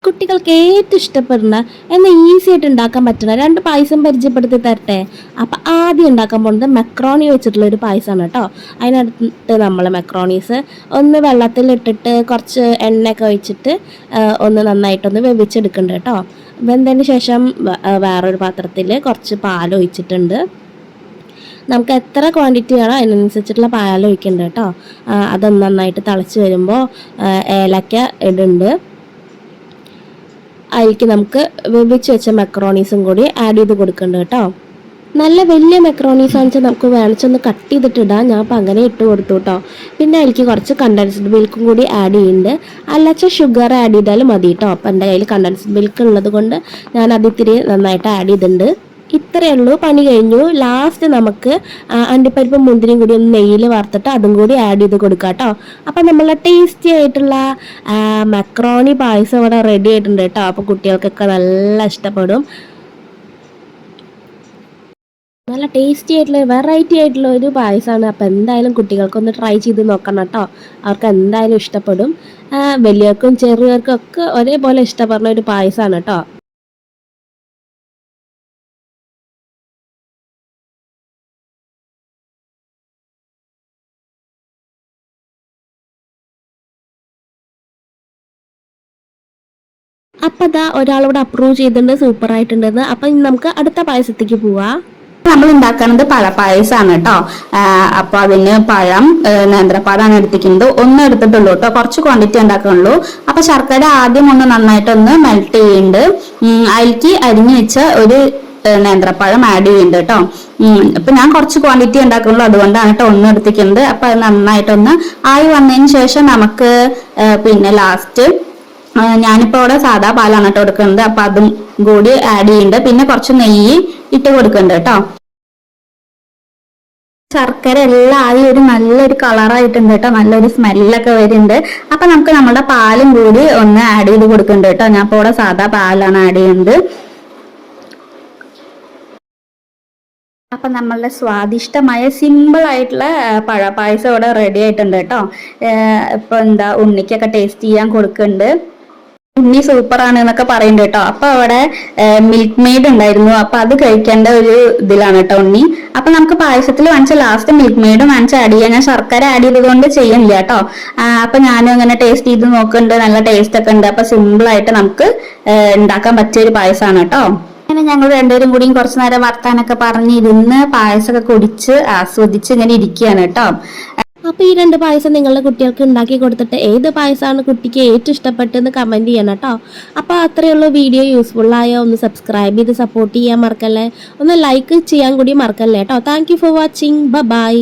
കുട്ടികൾക്ക് ഏറ്റവും ഇഷ്ടപ്പെടുന്ന എന്നാൽ ഈസി ആയിട്ട് ഉണ്ടാക്കാൻ പറ്റുന്ന രണ്ട് പായസം പരിചയപ്പെടുത്തി തരട്ടെ. അപ്പം ആദ്യം ഉണ്ടാക്കാൻ പോകുന്നത് മെക്രോണി വെച്ചിട്ടുള്ള ഒരു പായസമാണ് കേട്ടോ. അതിനടുത്ത് നമ്മൾ മെക്രോണീസ് ഒന്ന് വെള്ളത്തിലിട്ടിട്ട് കുറച്ച് എണ്ണയൊക്കെ ഒഴിച്ചിട്ട് ഒന്ന് നന്നായിട്ടൊന്ന് വേവിച്ചെടുക്കുന്നുണ്ട് കേട്ടോ. വെന്തതിന് ശേഷം വേറൊരു പാത്രത്തിൽ കുറച്ച് പാൽ ഒഴിച്ചിട്ടുണ്ട്. നമുക്ക് എത്ര ക്വാണ്ടിറ്റി വേണോ അതിനനുസരിച്ചിട്ടുള്ള പാൽ ഒഴിക്കുന്നുണ്ട് കേട്ടോ. അതൊന്ന് നന്നായിട്ട് തിളച്ച് വരുമ്പോൾ ഏലക്ക ഇടുന്നുണ്ട്. അതിലേക്ക് നമുക്ക് വേവിച്ച് വെച്ച മെക്രോണീസും കൂടി ആഡ് ചെയ്ത് കൊടുക്കുന്നുണ്ട് കേട്ടോ. നല്ല വലിയ മെക്രോണീസ് ആണെന്ന് നമുക്ക് വേണിച്ചൊന്ന് കട്ട് ചെയ്തിട്ടിടാം. ഞാൻ അപ്പം അങ്ങനെ ഇട്ട് കൊടുത്തു കേട്ടോ. പിന്നെ അതിലേക്ക് കുറച്ച് കണ്ടൻസ്ഡ് മിൽക്കും കൂടി ആഡ് ചെയ്യുന്നുണ്ട്. അല്ലച്ച ഷുഗർ ആഡ് ചെയ്താലും മതി കേട്ടോ. അപ്പം എൻ്റെ കയ്യിൽ കണ്ടൻസ്ഡ് മിൽക്ക് ഉള്ളത് കൊണ്ട് ഞാൻ അത് ഇത്തിരി നന്നായിട്ട് ആഡ് ചെയ്തിട്ടുണ്ട്. ഇത്രയേ ഉള്ളൂ, പണി കഴിഞ്ഞു. ലാസ്റ്റ് നമുക്ക് അണ്ടിപ്പരിപ്പും മുന്തിരിയും കൂടി ഒന്ന് നെയ്യിൽ വറുത്തിട്ട് അതും കൂടി ആഡ് ചെയ്ത് കൊടുക്കാം കേട്ടോ. അപ്പം നമ്മളെ ടേസ്റ്റി ആയിട്ടുള്ള മക്രോണി പായസം ഇവിടെ റെഡി ആയിട്ടുണ്ട് കേട്ടോ. അപ്പോൾ കുട്ടികൾക്കൊക്കെ നല്ല ഇഷ്ടപ്പെടും. നല്ല ടേസ്റ്റി ആയിട്ടുള്ള വെറൈറ്റി ആയിട്ടുള്ള ഒരു പായസമാണ്. അപ്പോൾ എന്തായാലും കുട്ടികൾക്കൊന്ന് ട്രൈ ചെയ്ത് നോക്കണം കേട്ടോ. അവർക്ക് എന്തായാലും ഇഷ്ടപ്പെടും. വലിയവർക്കും ചെറിയവർക്കും ഒക്കെ ഒരേപോലെ ഇഷ്ടപ്പെടുന്ന ഒരു പായസമാണ് കേട്ടോ. അപ്പം അതാ ഒരാളോട് അപ്രൂവ് ചെയ്തിട്ടുണ്ട്, സൂപ്പർ ആയിട്ടുണ്ടെന്ന്. അപ്പം നമുക്ക് അടുത്ത പായസത്തേക്ക് പോവാം. നമ്മൾ ഉണ്ടാക്കുന്നത് പഴപ്പായസമാണ് കേട്ടോ. അപ്പൊ അതിന് പഴം നേന്ത്രപ്പാടാണ് എടുത്തിരിക്കുന്നത്. ഒന്നും എടുത്തിട്ടുള്ളൂ കേട്ടോ, കുറച്ച് ക്വാണ്ടിറ്റി ഉണ്ടാക്കുന്നുള്ളൂ. അപ്പൊ ശർക്കര ആദ്യം ഒന്ന് നന്നായിട്ടൊന്ന് മെൽറ്റ് ചെയ്യുന്നുണ്ട്. അതിലേക്ക് അരിഞ്ഞു വെച്ച ഒരു നേന്ത്രപ്പഴം ആഡ് ചെയ്യുന്നുണ്ട് കേട്ടോ. അപ്പൊ ഞാൻ കുറച്ച് ക്വാണ്ടിറ്റി ഉണ്ടാക്കുന്നുള്ളൂ, അതുകൊണ്ടാണ് കേട്ടോ ഒന്നും എടുത്തിരിക്കുന്നത്. അപ്പൊ അത് നന്നായിട്ടൊന്ന് ആയി വന്നതിന് ശേഷം നമുക്ക് പിന്നെ ലാസ്റ്റ് ഞാനിപ്പോ ഇവിടെ സാധാ പാലാണ് കേട്ടോ എടുക്കുന്നത്. അപ്പൊ അതും കൂടി ആഡ് ചെയ്യുന്നുണ്ട്. പിന്നെ കുറച്ച് നെയ്യ് ഇട്ട് കൊടുക്കുന്നുണ്ട് കേട്ടോ. ശർക്കര എല്ലാം ആയി ഒരു നല്ലൊരു കളറായിട്ടുണ്ട് കേട്ടോ. നല്ലൊരു സ്മെല്ലൊക്കെ വരുന്നുണ്ട്. അപ്പൊ നമുക്ക് നമ്മുടെ പാലും കൂടി ഒന്ന് ആഡ് ചെയ്ത് കൊടുക്കുന്നുണ്ട് കേട്ടോ. ഞാൻ ഇപ്പൊ ഇവിടെ സാധാ പാലാണ് ആഡ് ചെയ്യുന്നത്. അപ്പൊ നമ്മളുടെ സ്വാദിഷ്ടമായ സിമ്പിൾ ആയിട്ടുള്ള പഴപ്പായസം ഇവിടെ റെഡി ആയിട്ടുണ്ട് കേട്ടോ. ഇപ്പൊ എന്താ ഉണ്ണിക്കൊക്കെ ടേസ്റ്റ് ചെയ്യാൻ കൊടുക്കുന്നുണ്ട്. ഉണ്ണി സൂപ്പറാണ് എന്നൊക്കെ പറയുന്നുണ്ട് കേട്ടോ. അപ്പൊ അവിടെ മിൽക്ക് മെയ്ഡ് ഉണ്ടായിരുന്നു. അപ്പൊ അത് കഴിക്കേണ്ട ഒരു ഇതിലാണ് കേട്ടോ ഉണ്ണി. അപ്പൊ നമുക്ക് പായസത്തിൽ വാങ്ങിച്ച ലാസ്റ്റ് മിൽക്ക് മെയ്ഡും വാങ്ങിച്ച് ആഡ് ചെയ്യാം. ഞാൻ ശർക്കര ആഡ് ചെയ്തതുകൊണ്ട് ചെയ്യുന്നില്ല കേട്ടോ. അപ്പൊ ഞാനും ഇങ്ങനെ ടേസ്റ്റ് ചെയ്ത് നോക്കുന്നുണ്ട്. നല്ല ടേസ്റ്റ് ഒക്കെ ഉണ്ട്. അപ്പൊ സിമ്പിൾ ആയിട്ട് നമുക്ക് ഉണ്ടാക്കാൻ പറ്റിയ ഒരു പായസമാണ് കേട്ടോ. അങ്ങനെ ഞങ്ങൾ രണ്ടുപേരും കൂടിയും കുറച്ചു നേരം വർത്താനൊക്കെ പറഞ്ഞിരുന്ന് പായസമൊക്കെ കുടിച്ച് ആസ്വദിച്ച് ഇങ്ങനെ ഇരിക്കുകയാണ് കേട്ടോ. അപ്പോൾ ഈ രണ്ട് പായസം നിങ്ങളുടെ കുട്ടികൾക്ക് ഉണ്ടാക്കി കൊടുത്തിട്ട് ഏത് പായസമാണ് കുട്ടിക്ക് ഏറ്റവും ഇഷ്ടപ്പെട്ടെന്ന് കമൻറ്റ് ചെയ്യണം കേട്ടോ. അപ്പോൾ അത്രയേ ഉള്ളൂ. വീഡിയോ യൂസ്ഫുള്ളായോ ഒന്ന് സബ്സ്ക്രൈബ് ചെയ്ത് സപ്പോർട്ട് ചെയ്യാൻ മറക്കല്ലേ. ഒന്ന് ലൈക്ക് ചെയ്യാൻ കൂടി മറക്കല്ലേ കേട്ടോ. Thank you for watching. By.